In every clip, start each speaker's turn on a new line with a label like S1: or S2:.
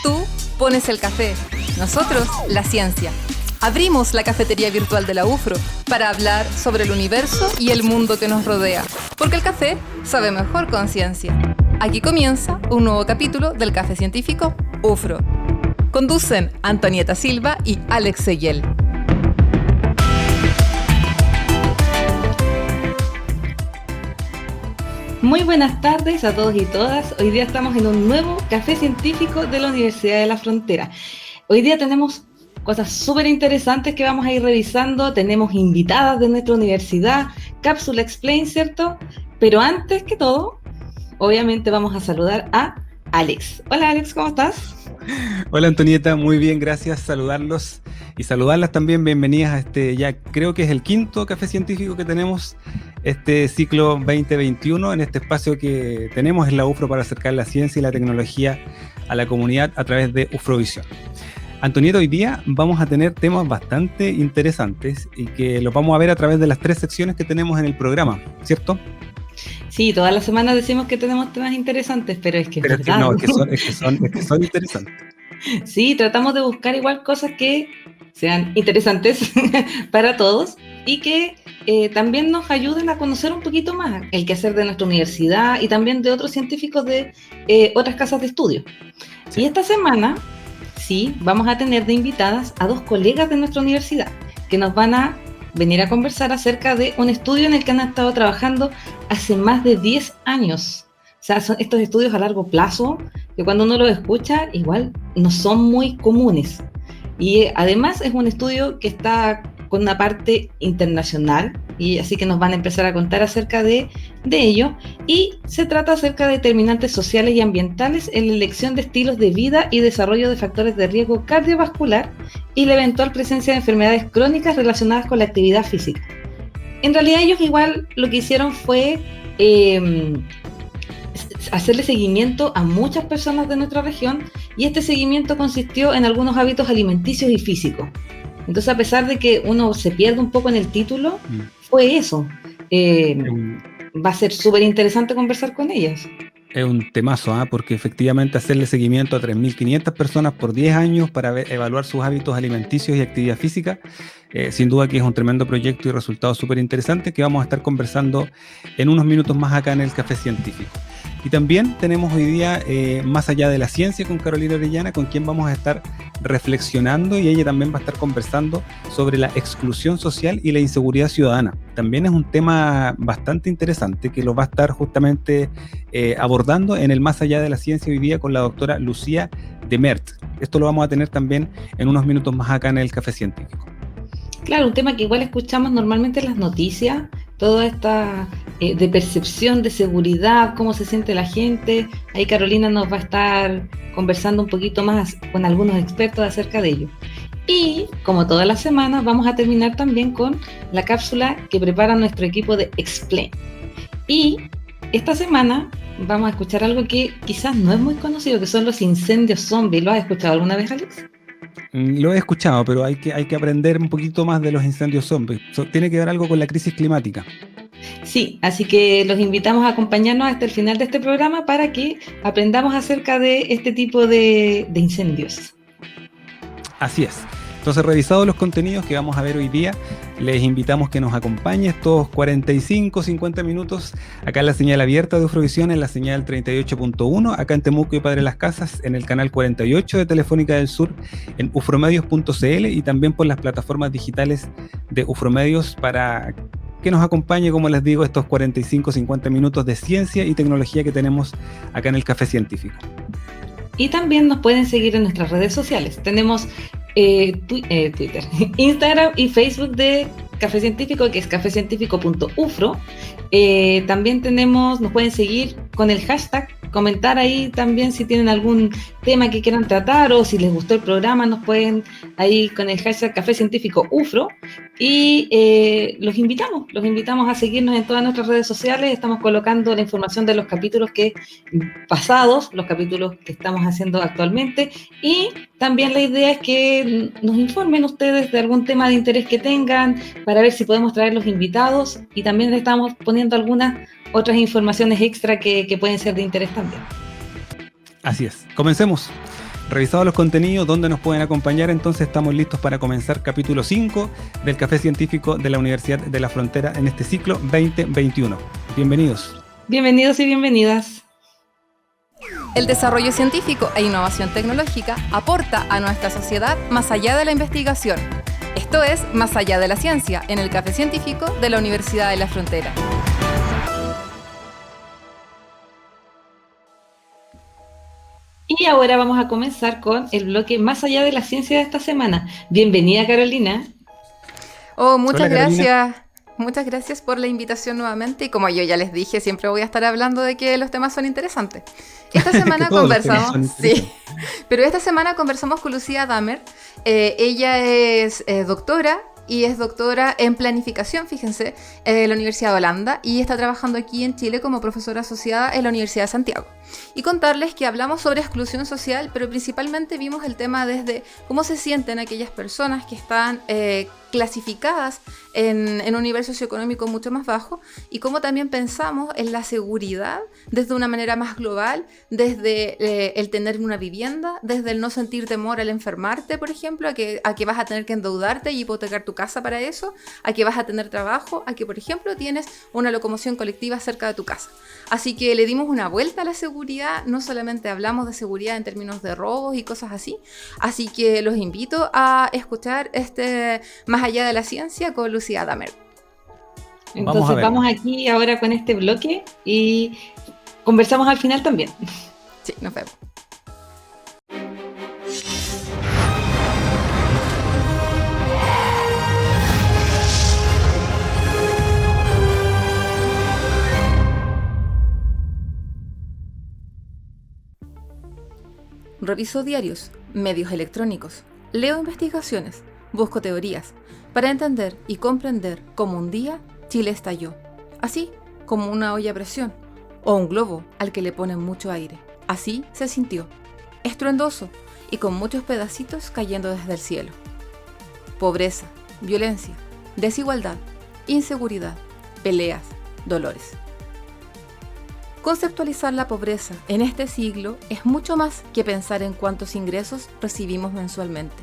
S1: Tú pones el café, nosotros la ciencia. Abrimos la cafetería virtual de la UFRO para hablar sobre el universo y el mundo que nos rodea, porque el café sabe mejor con ciencia. Aquí comienza un nuevo capítulo del Café Científico UFRO. Conducen Antonieta Silva y Alex Seguel.
S2: Muy buenas tardes a todos y todas. Hoy día estamos en un nuevo Café Científico de la Universidad de la Frontera. Hoy día tenemos cosas súper interesantes que vamos a ir revisando. Tenemos invitadas de nuestra universidad, Cápsula Explain, ¿cierto? Pero antes que todo, obviamente vamos a saludar a Alex. Hola Alex, ¿cómo estás?
S3: Hola Antonieta, muy bien, gracias, saludarlos y saludarlas también, bienvenidas a ya creo que es el quinto Café Científico que tenemos este ciclo 2021, en este espacio que tenemos en la UFRO para acercar la ciencia y la tecnología a la comunidad a través de UFROvisión. Antonieta, hoy día vamos a tener temas bastante interesantes y que los vamos a ver a través de las 3 secciones que tenemos en el programa, ¿cierto?
S2: Sí, todas las semanas decimos que tenemos temas interesantes, pero es que es verdad.
S3: No, es que son interesantes.
S2: Sí, tratamos de buscar igual cosas que sean interesantes para todos y que también nos ayuden a conocer un poquito más el quehacer de nuestra universidad y también de otros científicos de otras casas de estudio. Sí. Y esta semana, sí, vamos a tener de invitadas a 2 colegas de nuestra universidad que nos van a venir a conversar acerca de un estudio en el que han estado trabajando hace más de 10 años. O sea, son estos estudios a largo plazo que cuando uno los escucha igual no son muy comunes. Y además es un estudio que está con una parte internacional y así que nos van a empezar a contar acerca de ello. Y se trata acerca de determinantes sociales y ambientales en la elección de estilos de vida y desarrollo de factores de riesgo cardiovascular y la eventual presencia de enfermedades crónicas relacionadas con la actividad física. En realidad ellos igual lo que hicieron fue hacerle seguimiento a muchas personas de nuestra región y este seguimiento consistió en algunos hábitos alimenticios y físicos. Entonces, a pesar de que uno se pierde un poco en el título, fue eso. Va a ser súper interesante conversar con ellas.
S3: Es un temazo, porque efectivamente hacerle seguimiento a 3.500 personas por 10 años para evaluar sus hábitos alimenticios y actividad física, sin duda que es un tremendo proyecto y resultados súper interesantes que vamos a estar conversando en unos minutos más acá en el Café Científico. Y también tenemos hoy día Más allá de la ciencia con Carolina Orellana, con quien vamos a estar reflexionando y ella también va a estar conversando sobre la exclusión social y la inseguridad ciudadana. También es un tema bastante interesante que lo va a estar justamente abordando en el Más allá de la ciencia hoy día con la doctora Lucía Demert. Esto lo vamos a tener también en unos minutos más acá en el Café Científico.
S2: Claro, un tema que igual escuchamos normalmente en las noticias, toda esta de percepción de seguridad, cómo se siente la gente. Ahí Carolina nos va a estar conversando un poquito más con algunos expertos acerca de ello. Y como todas las semanas vamos a terminar también con la cápsula que prepara nuestro equipo de Explain. Y esta semana vamos a escuchar algo que quizás no es muy conocido, que son los incendios zombies. ¿Lo has escuchado alguna vez, Alex?
S3: Lo he escuchado, pero hay que aprender un poquito más de los incendios zombies. Tiene que ver algo con la crisis climática.
S2: Sí, así que los invitamos a acompañarnos hasta el final de este programa para que aprendamos acerca de este tipo de incendios.
S3: Así es. Entonces, revisados los contenidos que vamos a ver hoy día, les invitamos que nos acompañen estos 45-50 minutos acá en la señal abierta de UFROvisión, en la señal 38.1, acá en Temuco y Padre Las Casas, en el canal 48 de Telefónica del Sur, en ufromedios.cl y también por las plataformas digitales de UFROmedios para que nos acompañe, como les digo, estos 45-50 minutos de ciencia y tecnología que tenemos acá en el Café Científico.
S2: Y también nos pueden seguir en nuestras redes sociales. Tenemos Twitter, Instagram y Facebook de Café Científico, que es cafecientifico.ufro. También nos pueden seguir con el hashtag, comentar ahí también si tienen algún tema que quieran tratar o si les gustó el programa, nos pueden ahí con el hashtag Café Científico UFRO. Y los invitamos a seguirnos en todas nuestras redes sociales. Estamos colocando la información de los capítulos pasados, los capítulos que estamos haciendo actualmente, y también la idea es que nos informen ustedes de algún tema de interés que tengan para ver si podemos traer los invitados, y también le estamos poniendo algunas otras informaciones extra que pueden ser de interés también.
S3: Así es, comencemos. Revisados los contenidos, ¿dónde nos pueden acompañar? Entonces estamos listos para comenzar capítulo 5 del Café Científico de la Universidad de la Frontera en este ciclo 2021. Bienvenidos.
S2: Bienvenidos y bienvenidas.
S1: El desarrollo científico e innovación tecnológica aporta a nuestra sociedad más allá de la investigación. Esto es Más allá de la ciencia, en el Café Científico de la Universidad de la Frontera.
S2: Y ahora vamos a comenzar con el bloque Más allá de la ciencia de esta semana. Bienvenida, Carolina.
S1: Muchas
S3: Hola,
S1: gracias.
S3: Carolina.
S1: Muchas gracias por la invitación nuevamente. Y como yo ya les dije, siempre voy a estar hablando de que los temas son interesantes. Esta semana conversamos, sí, pero esta semana conversamos con Lucía Damer. Ella es doctora y es doctora en planificación, fíjense, en la Universidad de Holanda, y está trabajando aquí en Chile como profesora asociada en la Universidad de Santiago. Y contarles que hablamos sobre exclusión social, pero principalmente vimos el tema desde cómo se sienten aquellas personas que están clasificadas en un nivel socioeconómico mucho más bajo, y cómo también pensamos en la seguridad desde una manera más global, desde el tener una vivienda, desde el no sentir temor al enfermarte, por ejemplo, a que vas a tener que endeudarte y hipotecar tu casa para eso, a que vas a tener trabajo, a que, por ejemplo, tienes una locomoción colectiva cerca de tu casa. Así que le dimos una vuelta a la seguridad, no solamente hablamos de seguridad en términos de robos y cosas así. Así que los invito a escuchar Más allá de la ciencia con Lucía Damer.
S2: Entonces vamos aquí ahora con este bloque y conversamos al final también.
S1: Sí, nos vemos. Reviso diarios, medios electrónicos, leo investigaciones, busco teorías, para entender y comprender cómo un día Chile estalló, así como una olla a presión o un globo al que le ponen mucho aire. Así se sintió, estruendoso y con muchos pedacitos cayendo desde el cielo. Pobreza, violencia, desigualdad, inseguridad, peleas, dolores. Conceptualizar la pobreza en este siglo es mucho más que pensar en cuántos ingresos recibimos mensualmente,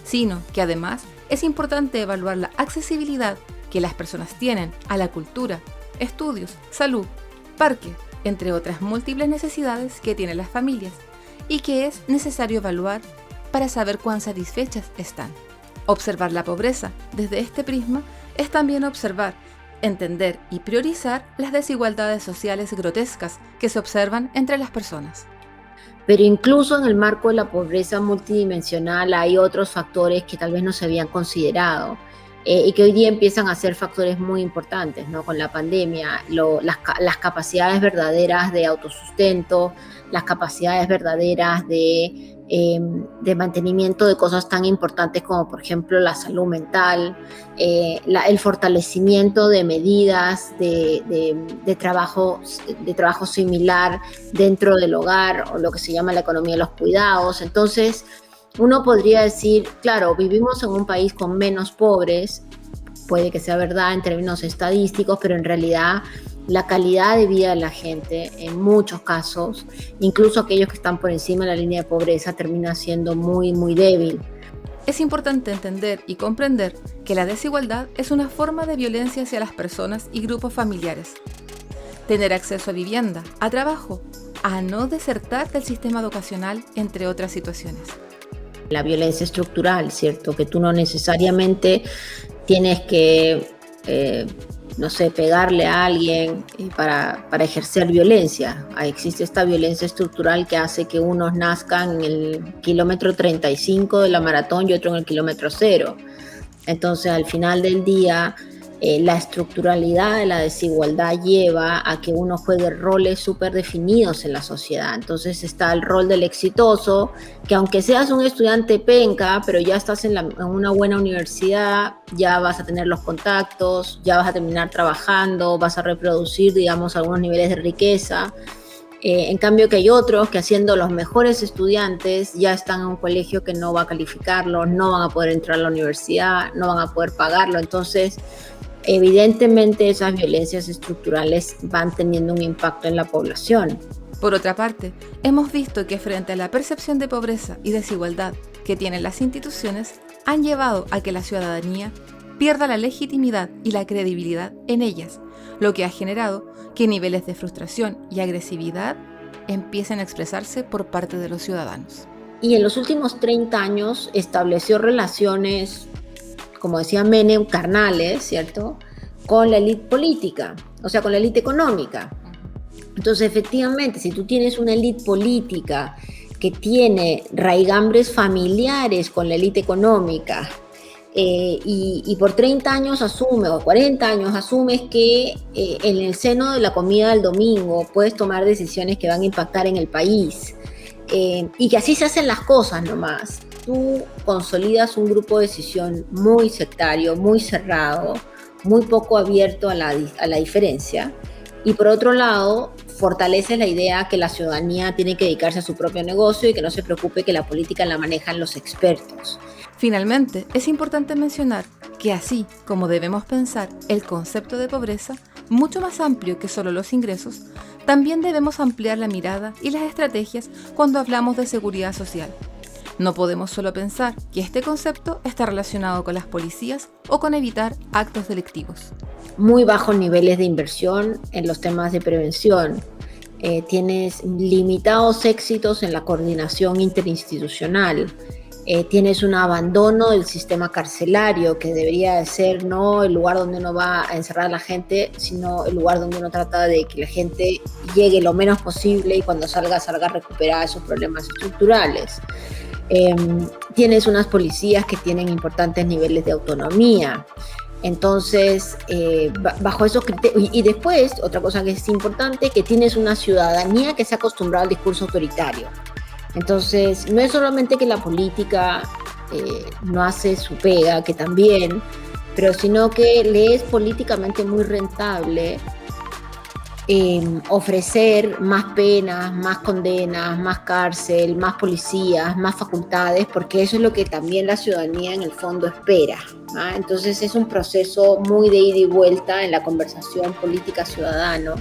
S1: sino que además es importante evaluar la accesibilidad que las personas tienen a la cultura, estudios, salud, parque, entre otras múltiples necesidades que tienen las familias y que es necesario evaluar para saber cuán satisfechas están. Observar la pobreza desde este prisma es también observar, entender y priorizar las desigualdades sociales grotescas que se observan entre las personas.
S4: Pero incluso en el marco de la pobreza multidimensional hay otros factores que tal vez no se habían considerado y que hoy día empiezan a ser factores muy importantes, ¿no? Con la pandemia, las capacidades verdaderas de autosustento, las capacidades verdaderas de mantenimiento de cosas tan importantes como, por ejemplo, la salud mental, el fortalecimiento de medidas de trabajo similar dentro del hogar, o lo que se llama la economía de los cuidados. Entonces, uno podría decir, claro, vivimos en un país con menos pobres, puede que sea verdad en términos estadísticos, pero en realidad la calidad de vida de la gente, en muchos casos, incluso aquellos que están por encima de la línea de pobreza, termina siendo muy, muy débil.
S1: Es importante entender y comprender que la desigualdad es una forma de violencia hacia las personas y grupos familiares. Tener acceso a vivienda, a trabajo, a no desertar del sistema educacional, entre otras situaciones.
S4: La violencia estructural, ¿cierto? Que tú no necesariamente tienes que pegarle a alguien para ejercer violencia. Existe esta violencia estructural que hace que unos nazcan en el kilómetro 35 de la maratón y otro en el kilómetro 0. Entonces, al final del día, la estructuralidad de la desigualdad lleva a que uno juegue roles súper definidos en la sociedad. Entonces está el rol del exitoso, que aunque seas un estudiante penca, pero ya estás en una buena universidad, ya vas a tener los contactos, ya vas a terminar trabajando, vas a reproducir, digamos, algunos niveles de riqueza. En cambio que hay otros que haciendo los mejores estudiantes ya están en un colegio que no va a calificarlos, no van a poder entrar a la universidad, no van a poder pagarlo. Entonces, evidentemente esas violencias estructurales van teniendo un impacto en la población.
S1: Por otra parte, hemos visto que frente a la percepción de pobreza y desigualdad que tienen las instituciones, han llevado a que la ciudadanía pierda la legitimidad y la credibilidad en ellas, lo que ha generado que niveles de frustración y agresividad empiecen a expresarse por parte de los ciudadanos.
S4: Y en los últimos 30 años estableció relaciones, como decía Menem, carnales, ¿cierto?, con la élite política, o sea, con la élite económica. Entonces, efectivamente, si tú tienes una élite política que tiene raigambres familiares con la élite económica, y por 30 años asume, o 40 años asumes que en el seno de la comida del domingo puedes tomar decisiones que van a impactar en el país, y que así se hacen las cosas nomás, tú consolidas un grupo de decisión muy sectario, muy cerrado, muy poco abierto a la diferencia, y por otro lado, fortalece la idea que la ciudadanía tiene que dedicarse a su propio negocio y que no se preocupe que la política la manejan los expertos.
S1: Finalmente, es importante mencionar que así como debemos pensar el concepto de pobreza, mucho más amplio que solo los ingresos, también debemos ampliar la mirada y las estrategias cuando hablamos de seguridad social. No podemos solo pensar que este concepto está relacionado con las policías o con evitar actos delictivos.
S4: Muy bajos niveles de inversión en los temas de prevención. Tienes limitados éxitos en la coordinación interinstitucional. Tienes un abandono del sistema carcelario, que debería de ser no el lugar donde uno va a encerrar a la gente, sino el lugar donde uno trata de que la gente llegue lo menos posible y cuando salga a recuperar esos problemas estructurales. Tienes unas policías que tienen importantes niveles de autonomía. Entonces, bajo esos criterios, y después, otra cosa que es importante, que tienes una ciudadanía que se ha acostumbrado al discurso autoritario. Entonces, no es solamente que la política no hace su pega, que también, pero sino que le es políticamente muy rentable ofrecer más penas, más condenas, más cárcel, más policías, más facultades, porque eso es lo que también la ciudadanía en el fondo espera, ¿no? Entonces es un proceso muy de ida y vuelta en la conversación política-ciudadano.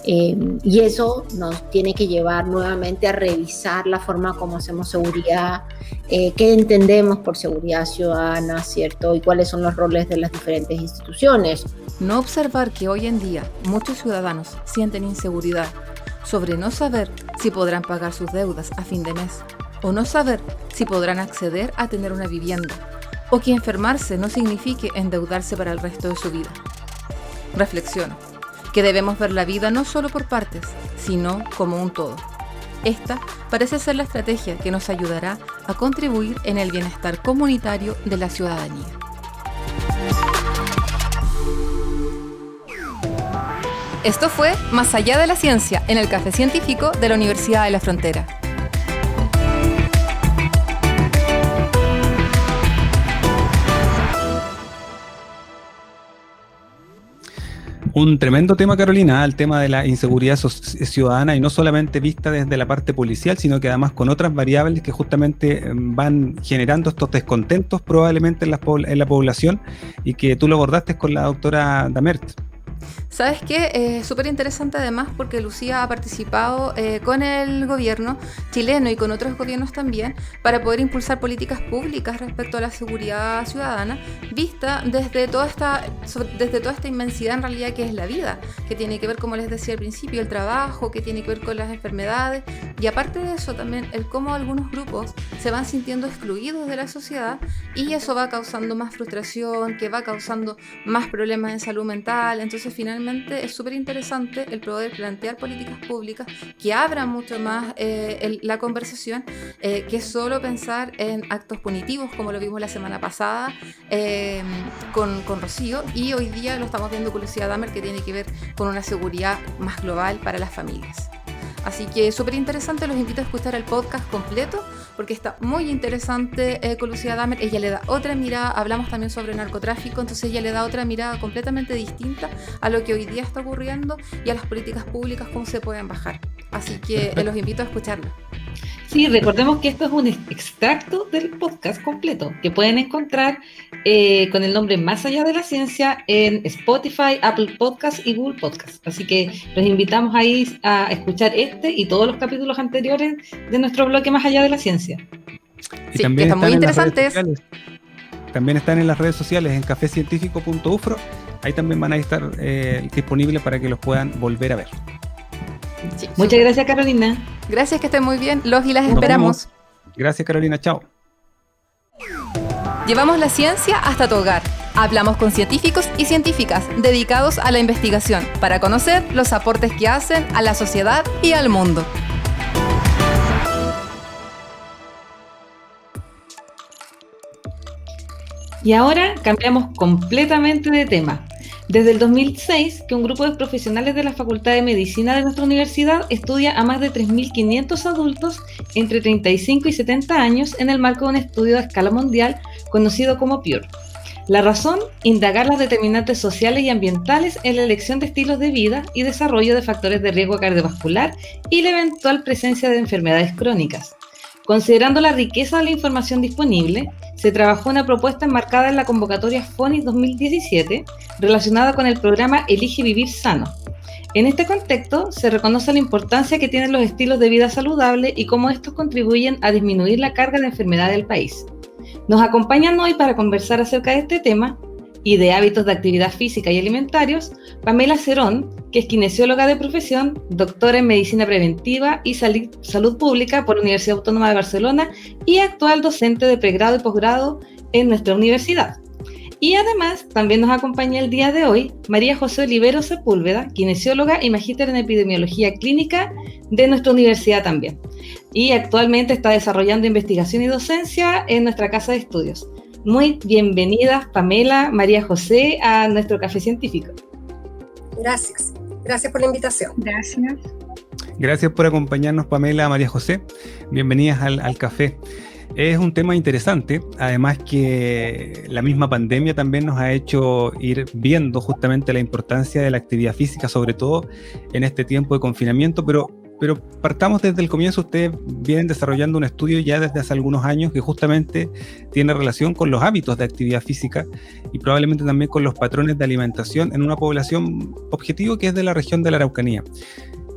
S4: Y eso nos tiene que llevar nuevamente a revisar la forma como hacemos seguridad, qué entendemos por seguridad ciudadana, ¿cierto? Y cuáles son los roles de las diferentes instituciones.
S1: No observar que hoy en día muchos ciudadanos sienten inseguridad sobre no saber si podrán pagar sus deudas a fin de mes, o no saber si podrán acceder a tener una vivienda, o que enfermarse no signifique endeudarse para el resto de su vida. Reflexiono que debemos ver la vida no solo por partes, sino como un todo. Esta parece ser la estrategia que nos ayudará a contribuir en el bienestar comunitario de la ciudadanía. Esto fue Más allá de la ciencia en el Café Científico de la Universidad de la Frontera.
S3: Un tremendo tema, Carolina, el tema de la inseguridad ciudadana, y no solamente vista desde la parte policial, sino que además con otras variables que justamente van generando estos descontentos probablemente en la población, y que tú lo abordaste con la doctora Damert.
S1: ¿Sabes qué? Súper interesante además porque Lucía ha participado con el gobierno chileno y con otros gobiernos también para poder impulsar políticas públicas respecto a la seguridad ciudadana vista desde toda esta inmensidad en realidad que es la vida, que tiene que ver, como les decía al principio, el trabajo, que tiene que ver con las enfermedades, y aparte de eso también el cómo algunos grupos se van sintiendo excluidos de la sociedad, y eso va causando más frustración, que va causando más problemas en salud mental. Entonces finalmente es súper interesante el poder plantear políticas públicas que abran mucho más la conversación, que solo pensar en actos punitivos como lo vimos la semana pasada con Rocío, y hoy día lo estamos viendo con Lucía Damert, que tiene que ver con una seguridad más global para las familias. Así que súper interesante, los invito a escuchar el podcast completo porque está muy interesante con Lucía Damert. Ella le da otra mirada, hablamos también sobre narcotráfico, entonces ella le da otra mirada completamente distinta a lo que hoy día está ocurriendo y a las políticas públicas, cómo se pueden bajar. Así que los invito a escucharlo.
S2: Sí, recordemos que esto es un extracto del podcast completo que pueden encontrar con el nombre Más Allá de la Ciencia en Spotify, Apple Podcasts y Google Podcasts. Así que los invitamos ahí a escuchar este y todos los capítulos anteriores de nuestro bloque Más Allá de la Ciencia.
S3: Y
S1: Sí,
S3: también
S1: están muy interesantes.
S3: También están en las redes sociales en cafecientifico.ufro. Ahí también van a estar disponibles para que los puedan volver a ver.
S1: Sí,
S2: Muchas gracias, Carolina.
S1: gracias, que estén muy bien. Los y las
S3: Nos
S1: esperamos.
S3: vemos. Gracias, Carolina. Chao.
S1: Llevamos la ciencia hasta tu hogar. Hablamos con científicos y científicas dedicados a la investigación para conocer los aportes que hacen a la sociedad y al mundo.
S2: Y ahora cambiamos completamente de tema. Desde el 2006, que un grupo de profesionales de la Facultad de Medicina de nuestra universidad estudia a más de 3.500 adultos entre 35 y 70 años en el marco de un estudio a escala mundial conocido como PURE. La razón, indagar las determinantes sociales y ambientales en la elección de estilos de vida y desarrollo de factores de riesgo cardiovascular y la eventual presencia de enfermedades crónicas. Considerando la riqueza de la información disponible, se trabajó una propuesta enmarcada en la convocatoria FONIS 2017 relacionada con el programa Elige Vivir Sano. En este contexto, se reconoce la importancia que tienen los estilos de vida saludables y cómo estos contribuyen a disminuir la carga de enfermedad del país. Nos acompañan hoy para conversar acerca de este tema y de hábitos de actividad física y alimentarios, Pamela Cerón, que es kinesióloga de profesión, doctora en Medicina Preventiva y Salud Pública por la Universidad Autónoma de Barcelona y actual docente de pregrado y posgrado en nuestra universidad. Y además, también nos acompaña el día de hoy María José Olivero Sepúlveda, kinesióloga y magíster en epidemiología clínica de nuestra universidad también. Y actualmente está desarrollando investigación y docencia en nuestra casa de estudios. Muy bienvenidas, Pamela, María José, a nuestro Café Científico.
S5: Gracias. Gracias por la invitación.
S6: Gracias.
S3: Gracias por acompañarnos, Pamela, María José. Bienvenidas al café. Es un tema interesante, además que la misma pandemia también nos ha hecho ir viendo justamente la importancia de la actividad física, sobre todo en este tiempo de confinamiento, pero partamos desde el comienzo. Ustedes vienen desarrollando un estudio ya desde hace algunos años que justamente tiene relación con los hábitos de actividad física y probablemente también con los patrones de alimentación en una población objetivo que es de la región de la Araucanía.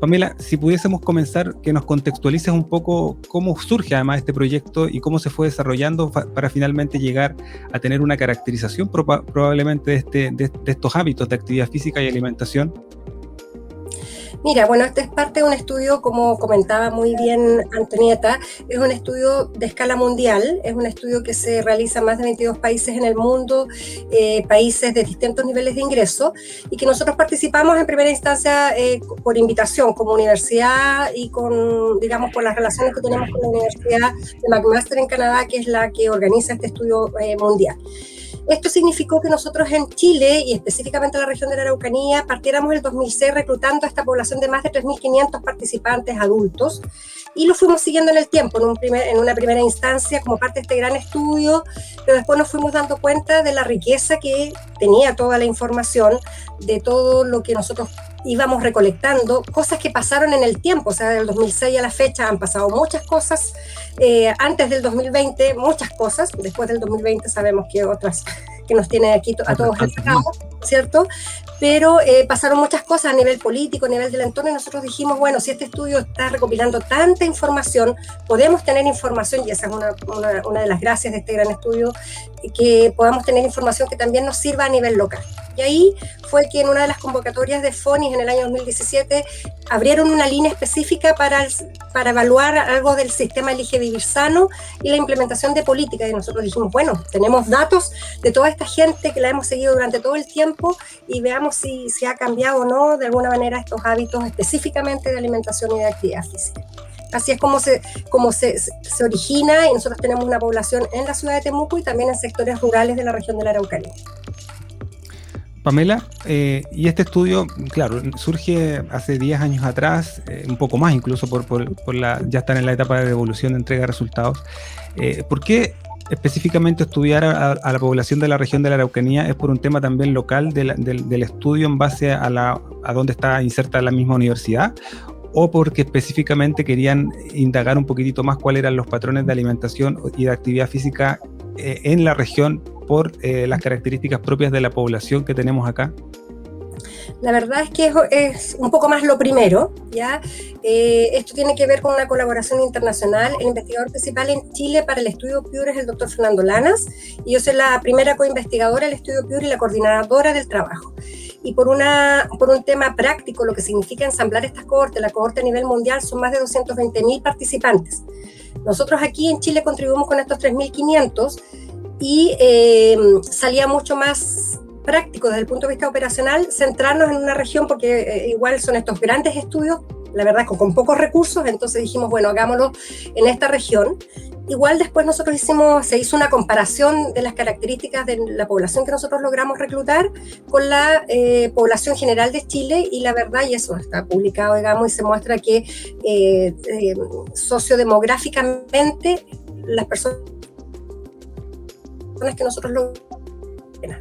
S3: Pamela, si pudiésemos comenzar, que nos contextualices un poco cómo surge además este proyecto y cómo se fue desarrollando para finalmente llegar a tener una caracterización probablemente de estos hábitos de actividad física y alimentación.
S5: Mira, bueno, este es parte de un estudio, como comentaba muy bien Antonieta, es un estudio de escala mundial, es un estudio que se realiza en más de 22 países en el mundo, países de distintos niveles de ingreso, y que nosotros participamos en primera instancia por invitación como universidad y con, digamos, por las relaciones que tenemos con la Universidad de McMaster en Canadá, que es la que organiza este estudio mundial. Esto significó que nosotros en Chile, y específicamente en la región de la Araucanía, partiéramos el 2006 reclutando a esta población de más de 3.500 participantes adultos, y lo fuimos siguiendo en el tiempo, en una primera instancia como parte de este gran estudio, pero después nos fuimos dando cuenta de la riqueza que tenía toda la información, de todo lo que nosotros íbamos recolectando, cosas que pasaron en el tiempo, o sea, del 2006 a la fecha han pasado muchas cosas, antes del 2020 muchas cosas, después del 2020 sabemos que otras que nos tienen aquí a todos encerrados, ¿cierto? Pero pasaron muchas cosas a nivel político, a nivel del entorno, y nosotros dijimos, bueno, si este estudio está recopilando tanta información, podemos tener información, y esa es una de las gracias de este gran estudio, que podamos tener información que también nos sirva a nivel local. Y ahí fue que en una de las convocatorias de FONIS en el año 2017 abrieron una línea específica para evaluar algo del sistema Elige Vivir Sano y la implementación de políticas. Y nosotros dijimos, bueno, tenemos datos de toda esta gente que la hemos seguido durante todo el tiempo y veamos si ha cambiado o no de alguna manera estos hábitos específicamente de alimentación y de actividad física. Así es como se origina, y nosotros tenemos una población en la ciudad de Temuco y también en sectores rurales de la región de la Araucanía.
S3: Pamela, y este estudio, claro, surge hace 10 años atrás, un poco más incluso, ya están en la etapa de evolución de entrega de resultados. ¿Por qué específicamente estudiar a la población de la región de la Araucanía? ¿Es por un tema también local del estudio en base a dónde está inserta la misma universidad? o porque específicamente querían indagar un poquitito más cuáles eran los patrones de alimentación y de actividad física en la región por las características propias de la población que tenemos acá?
S5: La verdad es que es un poco más lo primero, ¿ya? Esto tiene que ver con una colaboración internacional. El investigador principal en Chile para el estudio PURE es el doctor Fernando Lanas, y yo soy la primera coinvestigadora del estudio PURE y la coordinadora del trabajo. Y por un tema práctico, lo que significa ensamblar estas cohortes, la cohorte a nivel mundial son más de 220.000 participantes. Nosotros aquí en Chile contribuimos con estos 3.500 y salía mucho más práctico desde el punto de vista operacional centrarnos en una región, porque igual son estos grandes estudios, la verdad, con pocos recursos. Entonces dijimos, bueno, hagámoslo en esta región. Igual después nosotros se hizo una comparación de las características de la población que nosotros logramos reclutar con la población general de Chile, y la verdad, y eso está publicado, digamos, y se muestra que sociodemográficamente las personas que nosotros logramos,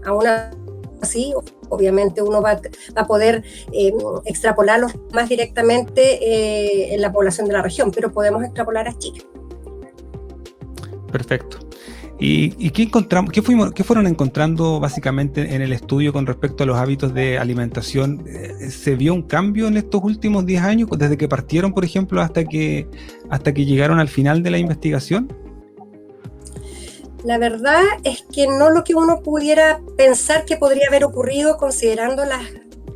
S5: aún así, obviamente uno va a poder extrapolarlos más directamente en la población de la región, pero podemos extrapolar a Chile.
S3: Perfecto. ¿Y qué encontramos, qué fueron encontrando básicamente en el estudio con respecto a los hábitos de alimentación? ¿Se vio un cambio en estos últimos 10 años, desde que partieron, por ejemplo, hasta que llegaron al final de la investigación?
S5: La verdad es que no lo que uno pudiera pensar que podría haber ocurrido considerando las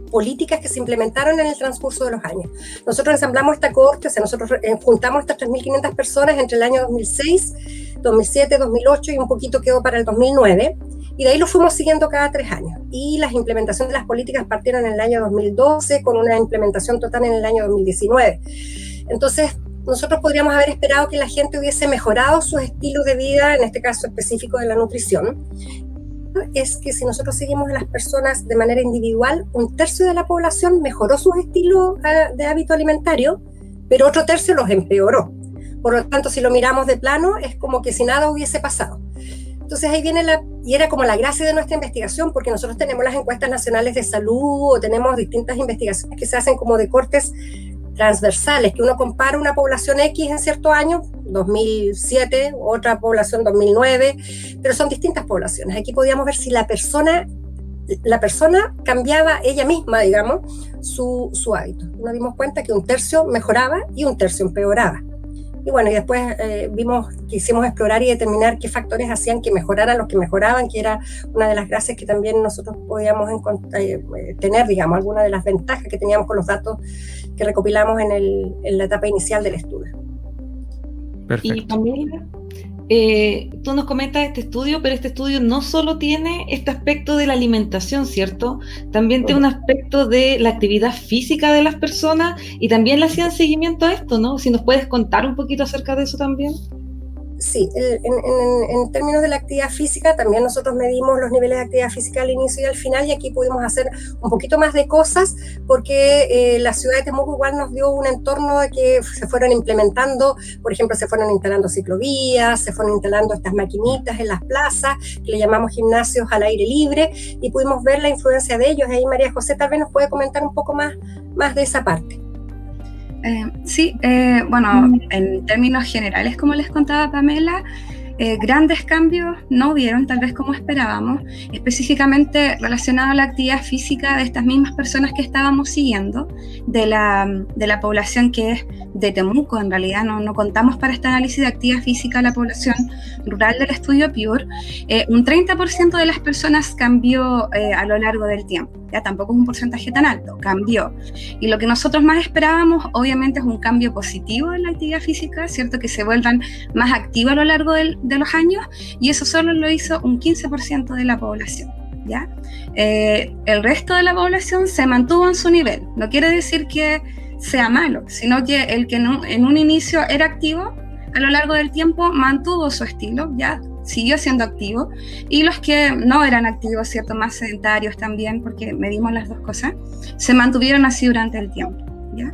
S5: políticas que se implementaron en el transcurso de los años. Nosotros ensamblamos esta cohorte, o sea, nosotros juntamos estas 3.500 personas entre el año 2006, 2007, 2008 y un poquito quedó para el 2009, y de ahí lo fuimos siguiendo cada 3 años. Y las implementaciones de las políticas partieron en el año 2012 con una implementación total en el año 2019. Entonces, nosotros podríamos haber esperado que la gente hubiese mejorado sus estilos de vida, en este caso específico de la nutrición. Es que si nosotros seguimos a las personas de manera individual, 1/3 de la población mejoró sus estilos de hábito alimentario, pero otro tercio los empeoró. Por lo tanto, si lo miramos de plano, es como que si nada hubiese pasado. Entonces ahí viene y era como la gracia de nuestra investigación, porque nosotros tenemos las encuestas nacionales de salud, o tenemos distintas investigaciones que se hacen como de cortes transversales, que uno compara una población X en cierto año, 2007, otra población 2009, pero son distintas poblaciones. Aquí podíamos ver si la persona cambiaba ella misma, digamos, su hábito. Nos dimos cuenta que 1/3 mejoraba y 1/3 empeoraba. Y bueno, y después quisimos explorar y determinar qué factores hacían que mejoraran los que mejoraban, que era una de las gracias que también nosotros podíamos tener, digamos, alguna de las ventajas que teníamos con los datos que recopilamos en la etapa inicial del estudio.
S3: Perfecto.
S2: Y Pamela, tú nos comentas este estudio, pero este estudio no solo tiene este aspecto de la alimentación, ¿cierto? También tiene un aspecto de la actividad física de las personas, y también le hacían seguimiento a esto, ¿no? Si nos puedes contar un poquito acerca de eso también.
S5: Sí, en términos de la actividad física, también nosotros medimos los niveles de actividad física al inicio y al final, y aquí pudimos hacer un poquito más de cosas, porque la ciudad de Temuco igual nos dio un entorno de que se fueron implementando, por ejemplo, se fueron instalando ciclovías, se fueron instalando estas maquinitas en las plazas, que le llamamos gimnasios al aire libre, y pudimos ver la influencia de ellos. Ahí María José tal vez nos puede comentar un poco más de esa parte.
S6: Sí, bueno, en términos generales, como les contaba Pamela, grandes cambios no hubieron, tal vez como esperábamos, específicamente relacionado a la actividad física de estas mismas personas que estábamos siguiendo, de la población que es de Temuco. En realidad no contamos para este análisis de actividad física la población rural del estudio PURE. Un 30% de las personas cambió a lo largo del tiempo. Ya tampoco es un porcentaje tan alto, cambió. Y lo que nosotros más esperábamos, obviamente, es un cambio positivo en la actividad física, ¿cierto? Que se vuelvan más activos a lo largo de los años, y eso solo lo hizo un 15% de la población, ¿ya? El resto de la población se mantuvo en su nivel. No quiere decir que sea malo, sino que el que en un inicio era activo, a lo largo del tiempo mantuvo su estilo, ya siguió siendo activo, y los que no eran activos, ¿cierto? Más sedentarios también, porque medimos las dos cosas, se mantuvieron así durante el tiempo, ¿ya?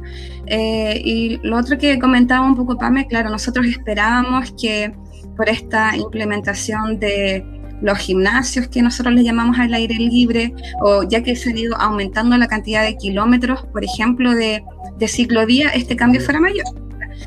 S6: Y lo otro que comentaba un poco Pame, claro, nosotros esperábamos que por esta implementación de los gimnasios que nosotros les llamamos al aire libre, o ya que se ha ido aumentando la cantidad de kilómetros, por ejemplo, de de ciclovía este cambio fuera mayor.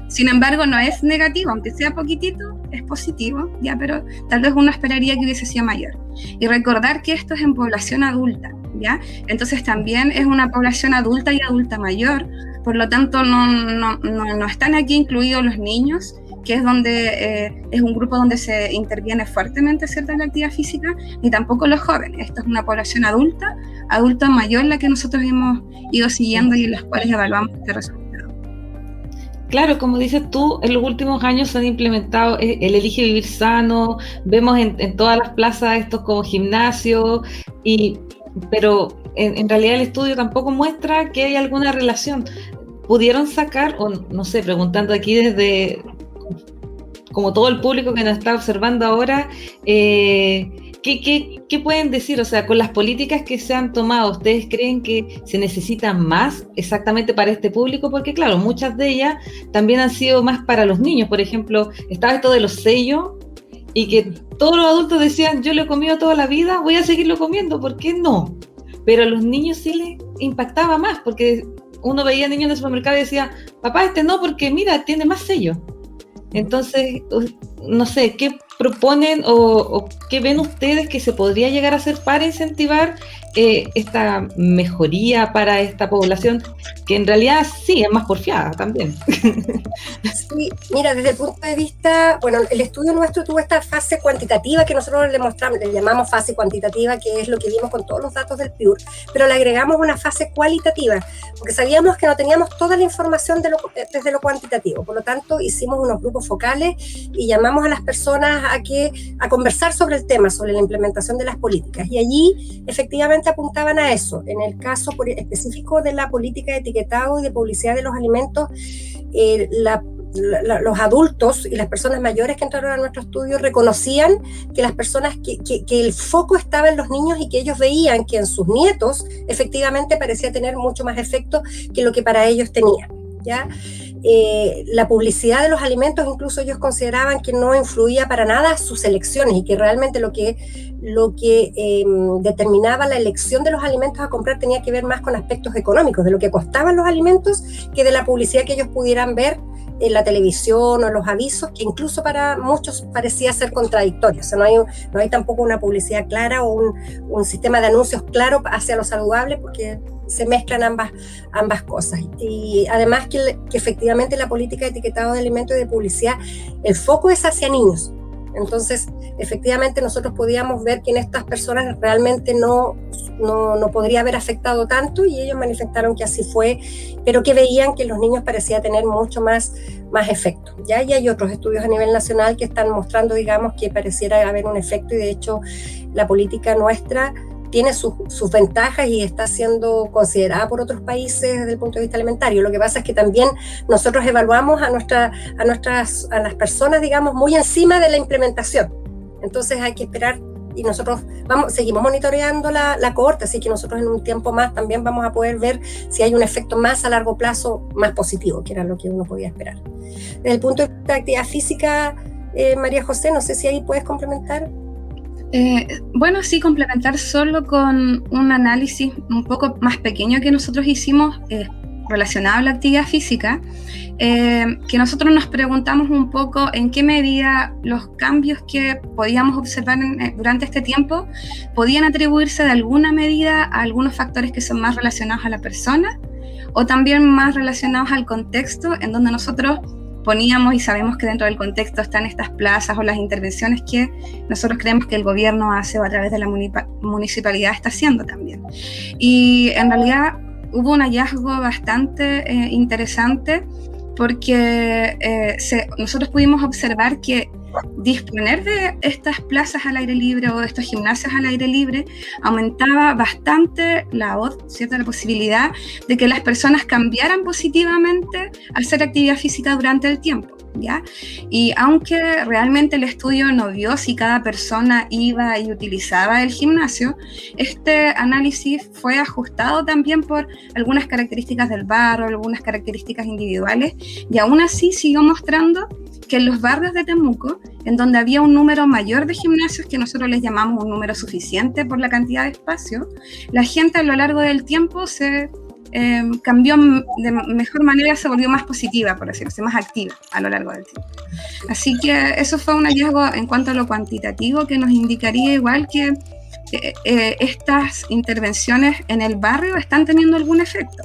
S6: Sin embargo, no es negativo, aunque sea poquitito, es positivo, ya, pero tal vez uno esperaría que hubiese sido mayor. Y recordar que esto es en población adulta, ¿ya? Entonces también es una población adulta y adulta mayor, por lo tanto no están aquí incluidos los niños, que es donde es un grupo donde se interviene fuertemente, ¿cierto?, en la actividad física, ni tampoco los jóvenes. Esto es una población adulta mayor, la que nosotros hemos ido siguiendo y en las cuales evaluamos este resultado.
S2: Claro, como dices tú, en los últimos años se han implementado el Elige Vivir Sano, vemos en todas las plazas estos como gimnasios, pero en realidad el estudio tampoco muestra que hay alguna relación. ¿Pudieron sacar, o no sé, preguntando aquí desde como todo el público que nos está observando ahora, ¿qué pueden decir? O sea, con las políticas que se han tomado, ¿ustedes creen que se necesitan más exactamente para este público? Porque claro, muchas de ellas también han sido más para los niños. Por ejemplo, estaba esto de los sellos y que todos los adultos decían, yo lo he comido toda la vida, voy a seguirlo comiendo, ¿por qué no? Pero a los niños sí les impactaba más, porque uno veía niños en el supermercado y decía, papá, este no, porque mira, tiene más sellos. Entonces, no sé, ¿qué proponen o qué ven ustedes que se podría llegar a hacer para incentivar esta mejoría para esta población, que en realidad sí, es más porfiada también?
S5: Sí, mira, desde el punto de vista, bueno, el estudio nuestro tuvo esta fase cuantitativa que nosotros le llamamos fase cuantitativa, que es lo que vimos con todos los datos del PIUR, pero le agregamos una fase cualitativa, porque sabíamos que no teníamos toda la información desde lo cuantitativo. Por lo tanto, hicimos unos grupos focales y llamamos a las personas a conversar sobre el tema, sobre la implementación de las políticas. Y allí, efectivamente, apuntaban a eso. En el caso específico de la política de etiquetado y de publicidad de los alimentos, los adultos y las personas mayores que entraron a nuestro estudio reconocían que las personas, que el foco estaba en los niños y que ellos veían que en sus nietos efectivamente parecía tener mucho más efecto que lo que para ellos tenía, ¿ya? La publicidad de los alimentos, incluso ellos consideraban que no influía para nada sus elecciones y que realmente lo que determinaba la elección de los alimentos a comprar tenía que ver más con aspectos económicos, de lo que costaban los alimentos, que de la publicidad que ellos pudieran ver en la televisión o en los avisos, que incluso para muchos parecía ser contradictorio. O sea, no hay tampoco una publicidad clara o un sistema de anuncios claro hacia lo saludable, porque se mezclan ambas cosas. Y además que efectivamente la política de etiquetado de alimentos y de publicidad, el foco es hacia niños. Entonces, efectivamente nosotros podíamos ver que en estas personas realmente no podría haber afectado tanto, y ellos manifestaron que así fue, pero que veían que en los niños parecía tener mucho más efecto. ¿Ya? Y hay otros estudios a nivel nacional que están mostrando, digamos, que pareciera haber un efecto, y de hecho la política nuestra tiene sus ventajas y está siendo considerada por otros países desde el punto de vista alimentario. Lo que pasa es que también nosotros evaluamos a las personas, digamos, muy encima de la implementación. Entonces hay que esperar, y nosotros seguimos monitoreando la cohorte, así que nosotros en un tiempo más también vamos a poder ver si hay un efecto más a largo plazo, más positivo, que era lo que uno podía esperar. Desde el punto de vista de actividad física, María José, no sé si ahí puedes complementar.
S6: Bueno, sí, complementar solo con un análisis un poco más pequeño que nosotros hicimos relacionado a la actividad física, que nosotros nos preguntamos un poco en qué medida los cambios que podíamos observar durante este tiempo podían atribuirse de alguna medida a algunos factores que son más relacionados a la persona o también más relacionados al contexto en donde nosotros poníamos, y sabemos que dentro del contexto están estas plazas o las intervenciones que nosotros creemos que el gobierno hace o a través de la municipalidad está haciendo también. Y en realidad hubo un hallazgo bastante interesante, porque nosotros pudimos observar que disponer de estas plazas al aire libre o de estos gimnasios al aire libre aumentaba bastante la posibilidad de que las personas cambiaran positivamente a hacer actividad física durante el tiempo, ¿ya? Y aunque realmente el estudio no vio si cada persona iba y utilizaba el gimnasio, este análisis fue ajustado también por algunas características del barrio, algunas características individuales, y aún así siguió mostrando que en los barrios de Temuco, en donde había un número mayor de gimnasios, que nosotros les llamamos un número suficiente por la cantidad de espacio, la gente a lo largo del tiempo se cambió de mejor manera, se volvió más positiva, por decirlo así, más activa a lo largo del tiempo. Así que eso fue un hallazgo en cuanto a lo cuantitativo que nos indicaría igual que estas intervenciones en el barrio están teniendo algún efecto.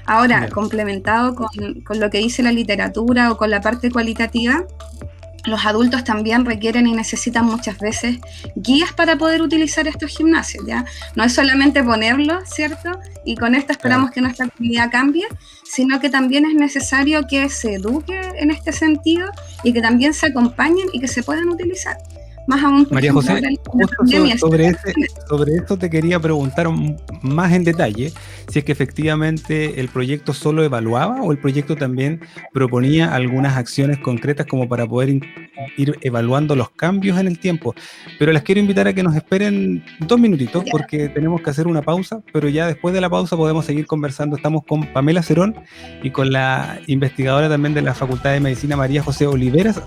S6: Ahora, bien, complementado con lo que dice la literatura o con la parte cualitativa, los adultos también requieren y necesitan muchas veces guías para poder utilizar estos gimnasios, ¿ya? No es solamente ponerlo, ¿cierto? Y con esto esperamos que nuestra comunidad cambie, sino que también es necesario que se eduque en este sentido y que también se acompañen y que se puedan utilizar. Más aún,
S3: María José, sobre esto te quería preguntar más en detalle, si es que efectivamente el proyecto solo evaluaba o el proyecto también proponía algunas acciones concretas como para poder ir evaluando los cambios en el tiempo. Pero las quiero invitar a que nos esperen 2 minutitos porque tenemos que hacer una pausa, pero ya después de la pausa podemos seguir conversando. Estamos con Pamela Cerón y con la investigadora también de la Facultad de Medicina, María José Oliveros,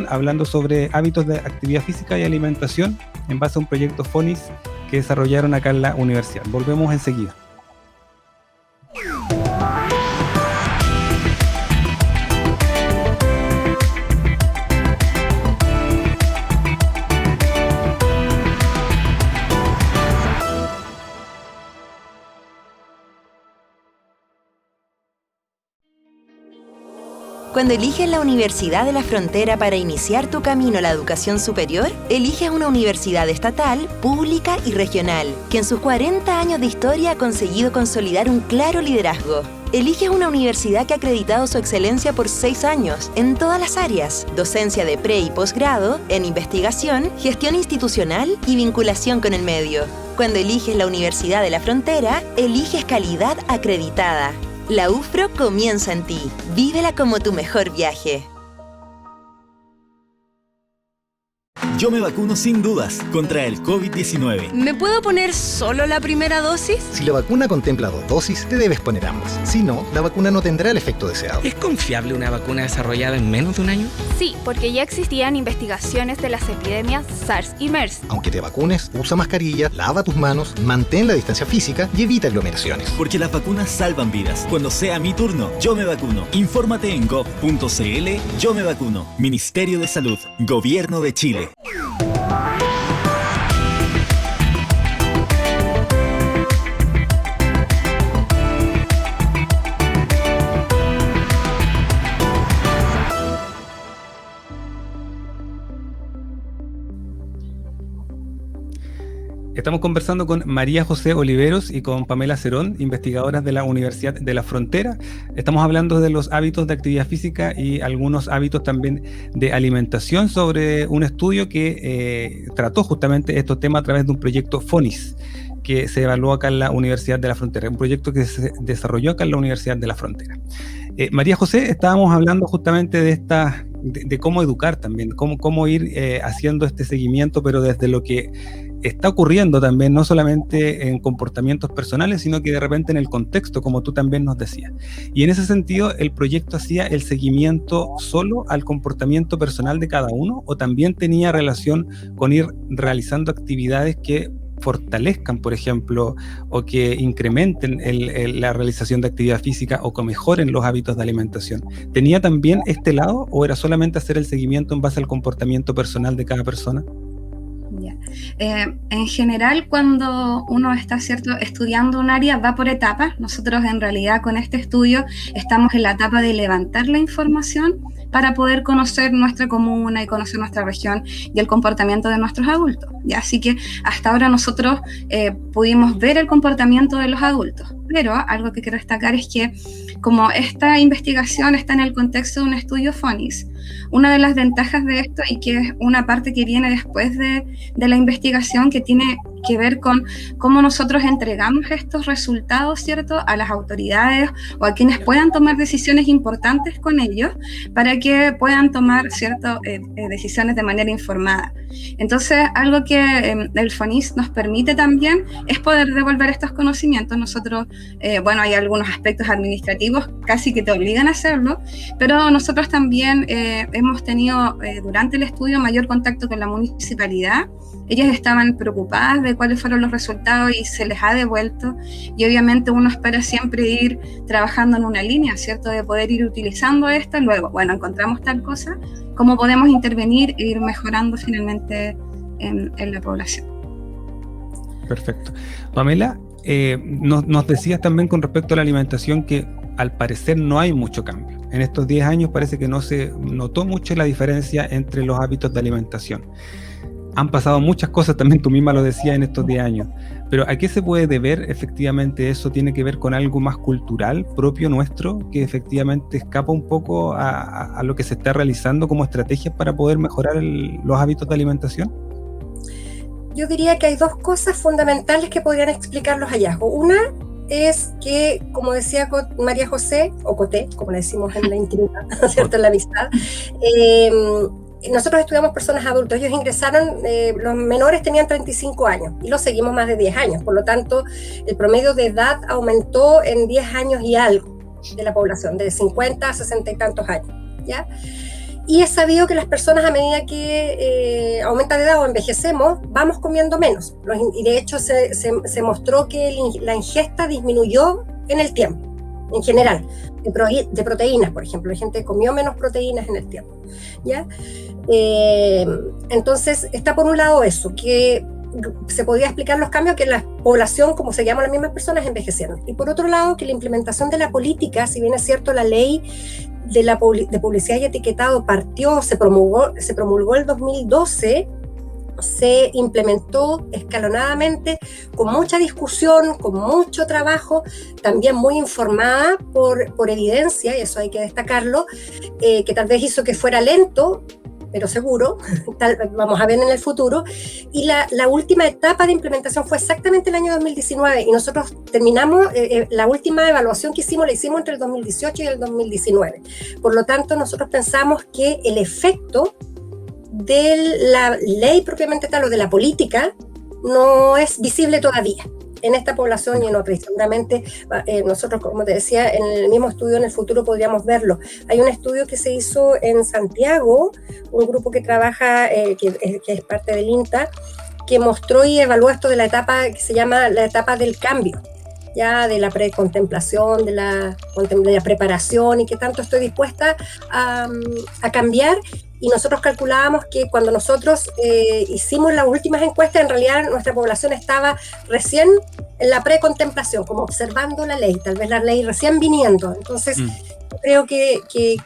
S3: hablando sobre hábitos de actividad física y alimentación en base a un proyecto FONIS que desarrollaron acá en la universidad. Volvemos enseguida.
S7: Cuando eliges la Universidad de la Frontera para iniciar tu camino a la educación superior, eliges una universidad estatal, pública y regional, que en sus 40 años de historia ha conseguido consolidar un claro liderazgo. Eliges una universidad que ha acreditado su excelencia por 6 años en todas las áreas: docencia de pre- y posgrado, en investigación, gestión institucional y vinculación con el medio. Cuando eliges la Universidad de la Frontera, eliges calidad acreditada. La UFRO comienza en ti. Vívela como tu mejor viaje.
S8: Yo me vacuno sin dudas contra el COVID-19.
S9: ¿Me puedo poner solo la primera dosis?
S10: Si la vacuna contempla 2 dosis, te debes poner ambas. Si no, la vacuna no tendrá el efecto deseado.
S11: ¿Es confiable una vacuna desarrollada en menos de un año?
S12: Sí, porque ya existían investigaciones de las epidemias SARS y MERS.
S10: Aunque te vacunes, usa mascarilla, lava tus manos, mantén la distancia física y evita aglomeraciones.
S8: Porque las vacunas salvan vidas. Cuando sea mi turno, yo me vacuno. Infórmate en gov.cl. Yo me vacuno. Ministerio de Salud. Gobierno de Chile.
S3: Estamos conversando con María José Oliveros y con Pamela Cerón, investigadoras de la Universidad de la Frontera. Estamos hablando de los hábitos de actividad física y algunos hábitos también de alimentación sobre un estudio que trató justamente estos temas a través de un proyecto FONIS que se evaluó acá en la Universidad de la Frontera, un proyecto que se desarrolló acá en la Universidad de la Frontera. María José, estábamos hablando justamente de cómo educar también, cómo ir haciendo este seguimiento, pero desde lo que está ocurriendo también, no solamente en comportamientos personales, sino que de repente en el contexto, como tú también nos decías. Y en ese sentido, ¿el proyecto hacía el seguimiento solo al comportamiento personal de cada uno o también tenía relación con ir realizando actividades que fortalezcan, por ejemplo, o que incrementen la realización de actividad física o que mejoren los hábitos de alimentación? ¿Tenía también este lado o era solamente hacer el seguimiento en base al comportamiento personal de cada persona?
S6: En general, cuando uno está estudiando un área, va por etapas. Nosotros en realidad con este estudio estamos en la etapa de levantar la información para poder conocer nuestra comuna y conocer nuestra región y el comportamiento de nuestros adultos. ¿Ya? Así que hasta ahora nosotros pudimos ver el comportamiento de los adultos, pero algo que quiero destacar es que como esta investigación está en el contexto de un estudio FONIS, una de las ventajas de esto, y que es una parte que viene después de la investigación, que tiene que ver con cómo nosotros entregamos estos resultados, ¿cierto?, a las autoridades o a quienes puedan tomar decisiones importantes con ellos para que puedan tomar, ¿cierto?, decisiones de manera informada. Entonces, algo que el FONIS nos permite también es poder devolver estos conocimientos. Nosotros, hay algunos aspectos administrativos casi que te obligan a hacerlo, pero nosotros también hemos tenido durante el estudio mayor contacto con la municipalidad. Ellas estaban preocupadas de cuáles fueron los resultados y se les ha devuelto, y obviamente uno espera siempre ir trabajando en una línea, ¿cierto? De poder ir utilizando esto, luego, bueno, encontramos tal cosa, cómo podemos intervenir e ir mejorando finalmente en la población.
S3: Perfecto. Pamela, nos decías también con respecto a la alimentación que al parecer no hay mucho cambio. En estos 10 años parece que no se notó mucho la diferencia entre los hábitos de alimentación. Han pasado muchas cosas, también tú misma lo decías, en estos 10 años. Pero ¿a qué se puede deber efectivamente eso? ¿Tiene que ver con algo más cultural, propio nuestro, que efectivamente escapa un poco a lo que se está realizando como estrategias para poder mejorar los hábitos de alimentación?
S5: Yo diría que hay dos cosas fundamentales que podrían explicar los hallazgos. Una es que, como decía María José, o Coté, como le decimos en la intimidad, ¿cierto? En la amistad, nosotros estudiamos personas adultas. Ellos ingresaron, los menores tenían 35 años y los seguimos más de 10 años. Por lo tanto, el promedio de edad aumentó en 10 años y algo de la población, de 50 a 60 y tantos años, ¿ya? Y es sabido que las personas, a medida que aumenta de edad o envejecemos, vamos comiendo menos. Y de hecho se mostró que la ingesta disminuyó en el tiempo, en general, de proteínas, por ejemplo. La gente comió menos proteínas en el tiempo, ¿ya? Entonces, está por un lado eso, que se podía explicar los cambios que la población, como se llaman las mismas personas, envejecieron. Y por otro lado, que la implementación de la política, si bien es cierto, la ley de publicidad y etiquetado se promulgó el 2012, se implementó escalonadamente, con mucha discusión, con mucho trabajo, también muy informada por evidencia, y eso hay que destacarlo, que tal vez hizo que fuera lento, pero seguro, vamos a ver en el futuro. Y la última etapa de implementación fue exactamente el año 2019, y nosotros terminamos, la última evaluación que hicimos, la hicimos entre el 2018 y el 2019. Por lo tanto, nosotros pensamos que el efecto de la ley propiamente tal o de la política no es visible todavía en esta población y en otras. Seguramente nosotros, como te decía, en el mismo estudio en el futuro podríamos verlo. Hay un estudio que se hizo en Santiago, un grupo que trabaja, que es parte del INTA, que mostró y evaluó esto de la etapa que se llama la etapa del cambio, ya de la precontemplación, de la preparación, y qué tanto estoy dispuesta a cambiar. Y nosotros calculábamos que cuando nosotros hicimos las últimas encuestas, en realidad nuestra población estaba recién en la precontemplación, como observando la ley, tal vez la ley recién viniendo. Entonces, creo que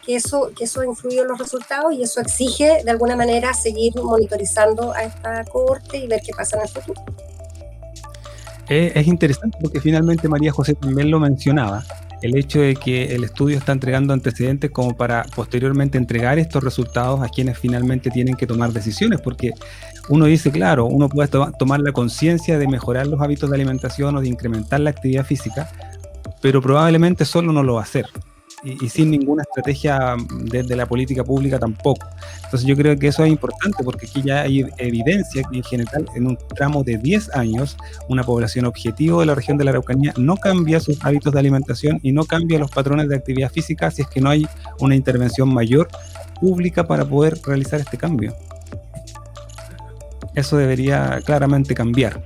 S5: eso influyó en los resultados, y eso exige de alguna manera seguir monitorizando a esta cohorte y ver qué pasa en el futuro.
S3: Es interesante porque finalmente María José también lo mencionaba, el hecho de que el estudio está entregando antecedentes como para posteriormente entregar estos resultados a quienes finalmente tienen que tomar decisiones, porque uno dice, claro, uno puede tomar la conciencia de mejorar los hábitos de alimentación o de incrementar la actividad física, pero probablemente solo no lo va a hacer, y sin ninguna estrategia desde la política pública tampoco. Entonces yo creo que eso es importante, porque aquí ya hay evidencia que en general en un tramo de 10 años una población objetivo de la región de la Araucanía no cambia sus hábitos de alimentación y no cambia los patrones de actividad física si es que no hay una intervención mayor pública para poder realizar este cambio. Eso debería claramente cambiar,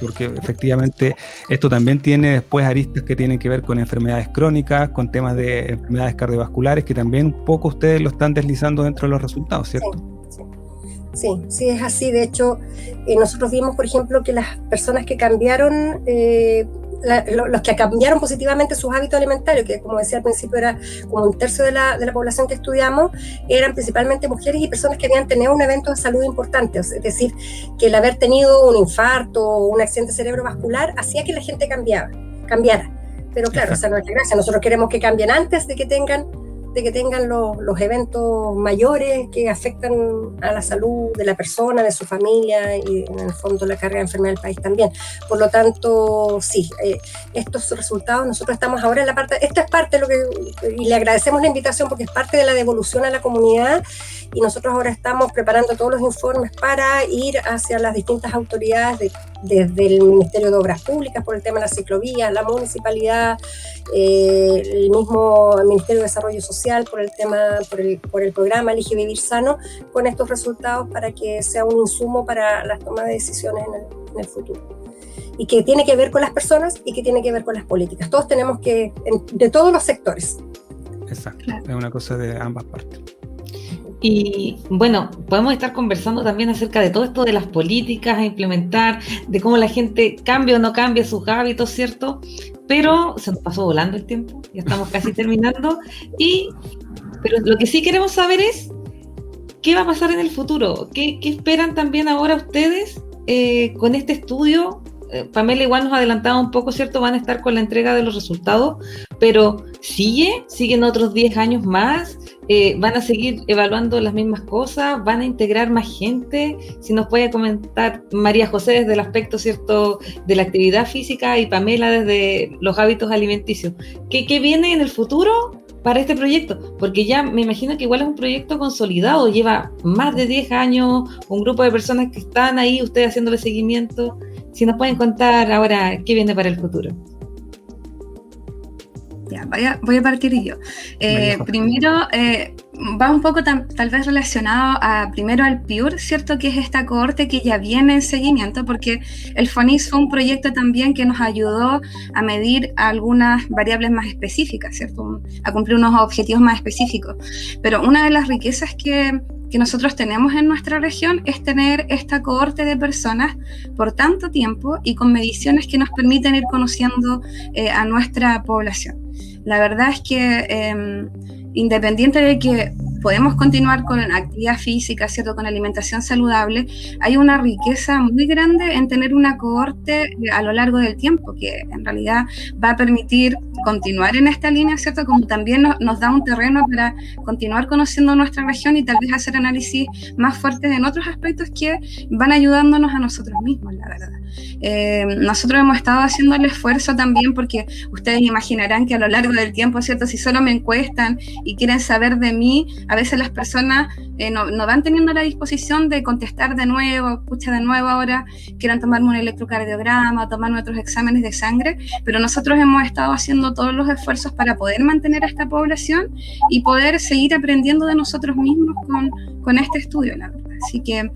S3: porque efectivamente esto también tiene después aristas que tienen que ver con enfermedades crónicas, con temas de enfermedades cardiovasculares, que también un poco ustedes lo están deslizando dentro de los resultados, ¿cierto?
S5: Sí, es así. De hecho, nosotros vimos, por ejemplo, que las personas que cambiaron, los que cambiaron positivamente sus hábitos alimentarios, que como decía al principio era como un tercio de la población que estudiamos, eran principalmente mujeres y personas que habían tenido un evento de salud importante. Es decir, que el haber tenido un infarto o un accidente cerebrovascular hacía que la gente cambiara. Pero claro, esa no es la gracia. Nosotros queremos que cambien antes de que tengan los eventos mayores que afectan a la salud de la persona, de su familia, y en el fondo la carga de enfermedad del país también. Por lo tanto, sí, estos resultados, nosotros estamos ahora en la parte, esta es parte de lo que, y le agradecemos la invitación porque es parte de la devolución a la comunidad, y nosotros ahora estamos preparando todos los informes para ir hacia las distintas autoridades desde el Ministerio de Obras Públicas por el tema de las ciclovías, la municipalidad, el mismo Ministerio de Desarrollo Social por el tema, por el programa Elige Vivir Sano, con estos resultados para que sea un insumo para las tomas de decisiones en el futuro. Y que tiene que ver con las personas y que tiene que ver con las políticas. Todos tenemos que, de todos los sectores.
S3: Exacto, es una cosa de ambas partes.
S2: Y bueno, podemos estar conversando también acerca de todo esto de las políticas a implementar, de cómo la gente cambia o no cambia sus hábitos, ¿cierto? Pero se nos pasó volando el tiempo, ya estamos casi terminando. Pero lo que sí queremos saber es qué va a pasar en el futuro, qué esperan también ahora ustedes con este estudio. Pamela igual nos adelantaba un poco, ¿cierto? Van a estar con la entrega de los resultados, pero siguen otros 10 años más, van a seguir evaluando las mismas cosas, van a integrar más gente. Si nos puede comentar María José desde el aspecto, ¿cierto?, de la actividad física, y Pamela desde los hábitos alimenticios. ¿Qué viene en el futuro para este proyecto? Porque ya me imagino que igual es un proyecto consolidado, lleva más de 10 años, un grupo de personas que están ahí, ustedes haciéndole seguimiento. Si nos pueden contar ahora qué viene para el futuro.
S6: Ya, voy a partir yo. Primero, va un poco tal vez relacionado primero al PURE, ¿cierto? Que es esta cohorte que ya viene en seguimiento, porque el FONIX fue un proyecto también que nos ayudó a medir algunas variables más específicas, ¿cierto? A cumplir unos objetivos más específicos. Pero una de las riquezas que nosotros tenemos en nuestra región es tener esta cohorte de personas por tanto tiempo y con mediciones que nos permiten ir conociendo a nuestra población. La verdad es que independiente de que podemos continuar con actividad física, ¿cierto?, con alimentación saludable, hay una riqueza muy grande en tener una cohorte a lo largo del tiempo, que en realidad va a permitir continuar en esta línea, ¿cierto?, como también nos da un terreno para continuar conociendo nuestra región y tal vez hacer análisis más fuertes en otros aspectos que van ayudándonos a nosotros mismos, la verdad. Nosotros hemos estado haciendo el esfuerzo también, porque ustedes imaginarán que a lo largo del tiempo, ¿cierto?, si solo me encuestan y quieren saber de mí, a veces las personas no van teniendo la disposición de contestar de nuevo, pucha, de nuevo ahora quieran tomarme un electrocardiograma, tomarme otros exámenes de sangre, pero nosotros hemos estado haciendo todos los esfuerzos para poder mantener a esta población y poder seguir aprendiendo de nosotros mismos con este estudio, la verdad. Así que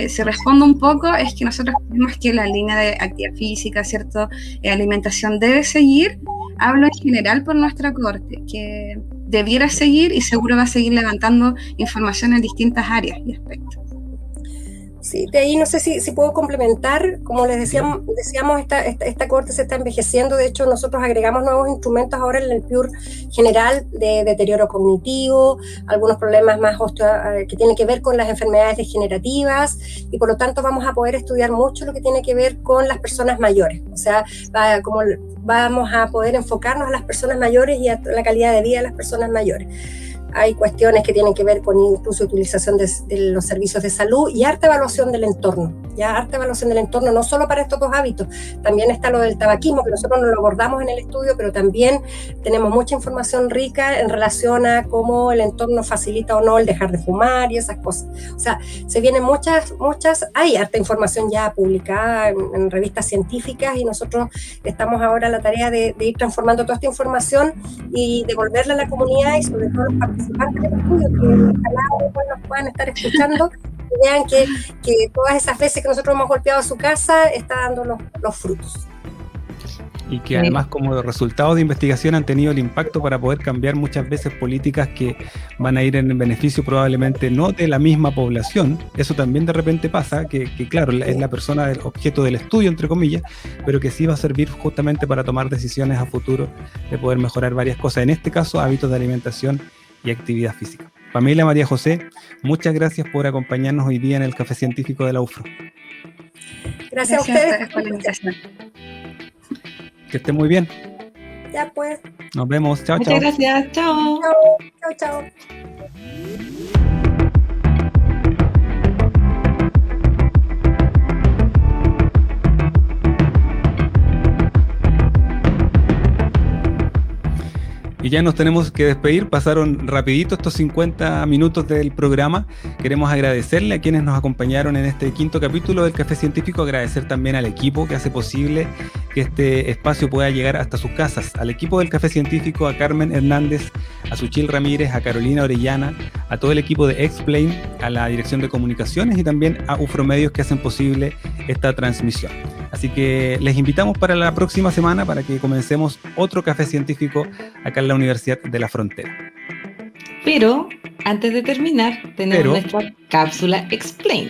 S6: si respondo un poco, es que nosotros creemos que la línea de actividad física, ¿cierto?, alimentación debe seguir. Hablo en general por nuestra cohorte, que debiera seguir y seguro va a seguir levantando información en distintas áreas y aspectos.
S5: Sí, de ahí no sé si puedo complementar. Como les decíamos, esta cohorte se está envejeciendo. De hecho, nosotros agregamos nuevos instrumentos ahora en el PURE general de deterioro cognitivo, algunos problemas más que tienen que ver con las enfermedades degenerativas, y por lo tanto vamos a poder estudiar mucho lo que tiene que ver con las personas mayores. O sea, vamos a poder enfocarnos a las personas mayores y a la calidad de vida de las personas mayores. Hay cuestiones que tienen que ver con incluso utilización de los servicios de salud y harta evaluación del entorno. Harta evaluación del entorno, no solo para estos dos hábitos. También está lo del tabaquismo, que nosotros no lo abordamos en el estudio, pero también tenemos mucha información rica en relación a cómo el entorno facilita o no el dejar de fumar y esas cosas. O sea, se vienen muchas, hay harta información ya publicada en revistas científicas, y nosotros estamos ahora en la tarea de ir transformando toda esta información y devolverla a la comunidad, y sobre todo a los participantes del estudio, que ojalá nos puedan estar escuchando y vean que todas esas veces que nosotros hemos golpeado su casa está dando los frutos.
S3: Y que además, como resultado de investigación, han tenido el impacto para poder cambiar muchas veces políticas que van a ir en beneficio probablemente no de la misma población. Eso también de repente pasa, que claro, es la persona el objeto del estudio, entre comillas, pero que sí va a servir justamente para tomar decisiones a futuro de poder mejorar varias cosas. En este caso, hábitos de alimentación y actividad física. Pamela, María José, muchas gracias por acompañarnos hoy día en el Café Científico de la UFRO.
S5: Gracias a ustedes
S6: por la invitación.
S3: Que estén muy bien.
S5: Ya pues.
S3: Nos vemos. Chao,
S2: Muchas gracias. Chao.
S5: Chao.
S3: Y ya nos tenemos que despedir, pasaron rapidito estos 50 minutos del programa. Queremos agradecerle a quienes nos acompañaron en este 5º capítulo del Café Científico, agradecer también al equipo que hace posible que este espacio pueda llegar hasta sus casas, al equipo del Café Científico, a Carmen Hernández, a Suchil Ramírez, a Carolina Orellana, a todo el equipo de Explain, a la Dirección de Comunicaciones y también a Ufromedios que hacen posible esta transmisión. Así que les invitamos para la próxima semana para que comencemos otro Café Científico acá en la Universidad de la Frontera.
S2: Pero antes de terminar, tenemos nuestra cápsula Explain,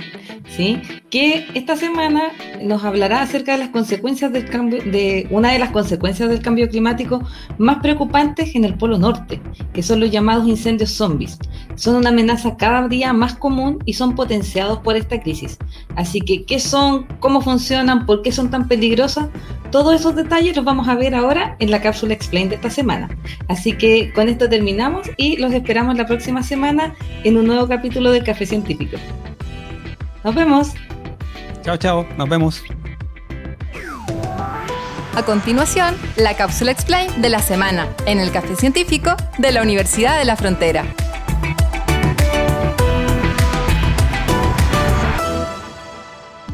S2: ¿sí? Que esta semana nos hablará acerca de las consecuencias del cambio, de una de las consecuencias del cambio climático más preocupantes en el Polo Norte, que son los llamados incendios zombies. Son una amenaza cada día más común y son potenciados por esta crisis. Así que, ¿qué son? ¿Cómo funcionan? ¿Por qué son tan peligrosas? Todos esos detalles los vamos a ver ahora en la cápsula Explain de esta semana. Así que con esto terminamos y los esperamos la próxima semana en un nuevo capítulo del Café Científico. ¡Nos vemos!
S3: Chao, chao. Nos vemos.
S1: A continuación, la cápsula Explain de la semana en el Café Científico de la Universidad de la Frontera.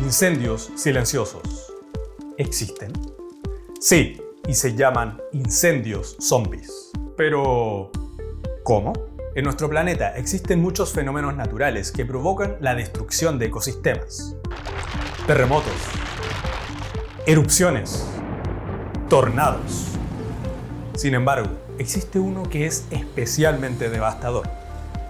S13: Incendios silenciosos. ¿Existen? Sí, y se llaman incendios zombies. Pero, ¿cómo? En nuestro planeta existen muchos fenómenos naturales que provocan la destrucción de ecosistemas. Terremotos, erupciones, tornados. Sin embargo, existe uno que es especialmente devastador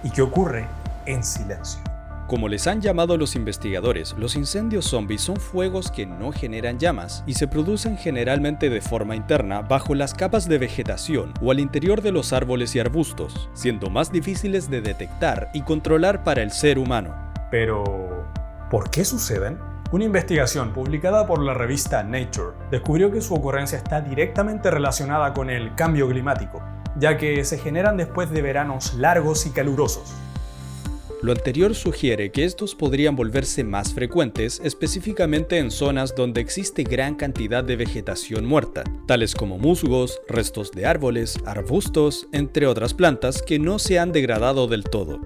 S13: y que ocurre en silencio.
S14: Como les han llamado los investigadores, los incendios zombies son fuegos que no generan llamas y se producen generalmente de forma interna bajo las capas de vegetación o al interior de los árboles y arbustos, siendo más difíciles de detectar y controlar para el ser humano.
S13: Pero, ¿por qué suceden? Una investigación publicada por la revista Nature descubrió que su ocurrencia está directamente relacionada con el cambio climático, ya que se generan después de veranos largos y calurosos.
S14: Lo anterior sugiere que estos podrían volverse más frecuentes, específicamente en zonas donde existe gran cantidad de vegetación muerta, tales como musgos, restos de árboles, arbustos, entre otras plantas que no se han degradado del todo.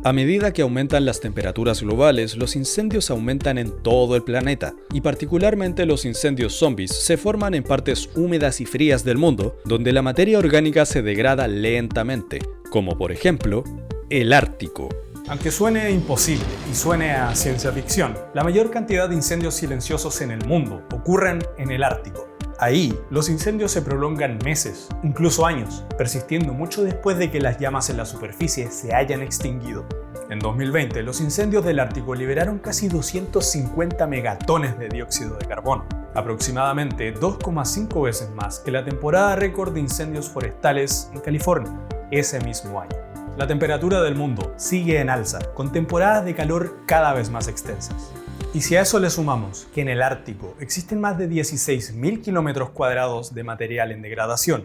S14: A medida que aumentan las temperaturas globales, los incendios aumentan en todo el planeta, y particularmente los incendios zombies se forman en partes húmedas y frías del mundo, donde la materia orgánica se degrada lentamente, como por ejemplo, el Ártico.
S13: Aunque suene imposible y suene a ciencia ficción, la mayor cantidad de incendios silenciosos en el mundo ocurren en el Ártico. Ahí, los incendios se prolongan meses, incluso años, persistiendo mucho después de que las llamas en la superficie se hayan extinguido. En 2020, los incendios del Ártico liberaron casi 250 megatones de dióxido de carbono, aproximadamente 2,5 veces más que la temporada récord de incendios forestales en California, ese mismo año. La temperatura del mundo sigue en alza, con temporadas de calor cada vez más extensas. Y si a eso le sumamos que en el Ártico existen más de 16.000 kilómetros cuadrados de material en degradación,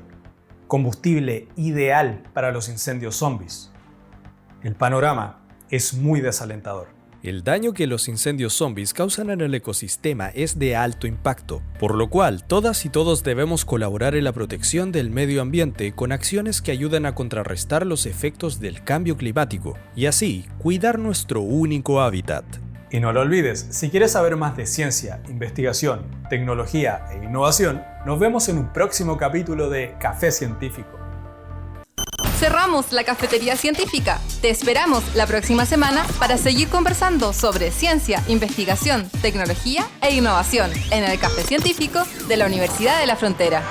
S13: combustible ideal para los incendios zombies, el panorama es muy desalentador.
S14: El daño que los incendios zombies causan en el ecosistema es de alto impacto, por lo cual todas y todos debemos colaborar en la protección del medio ambiente con acciones que ayuden a contrarrestar los efectos del cambio climático y así cuidar nuestro único hábitat.
S13: Y no lo olvides, si quieres saber más de ciencia, investigación, tecnología e innovación, nos vemos en un próximo capítulo de Café Científico.
S1: Cerramos la cafetería científica. Te esperamos la próxima semana para seguir conversando sobre ciencia, investigación, tecnología e innovación en el Café Científico de la Universidad de la Frontera.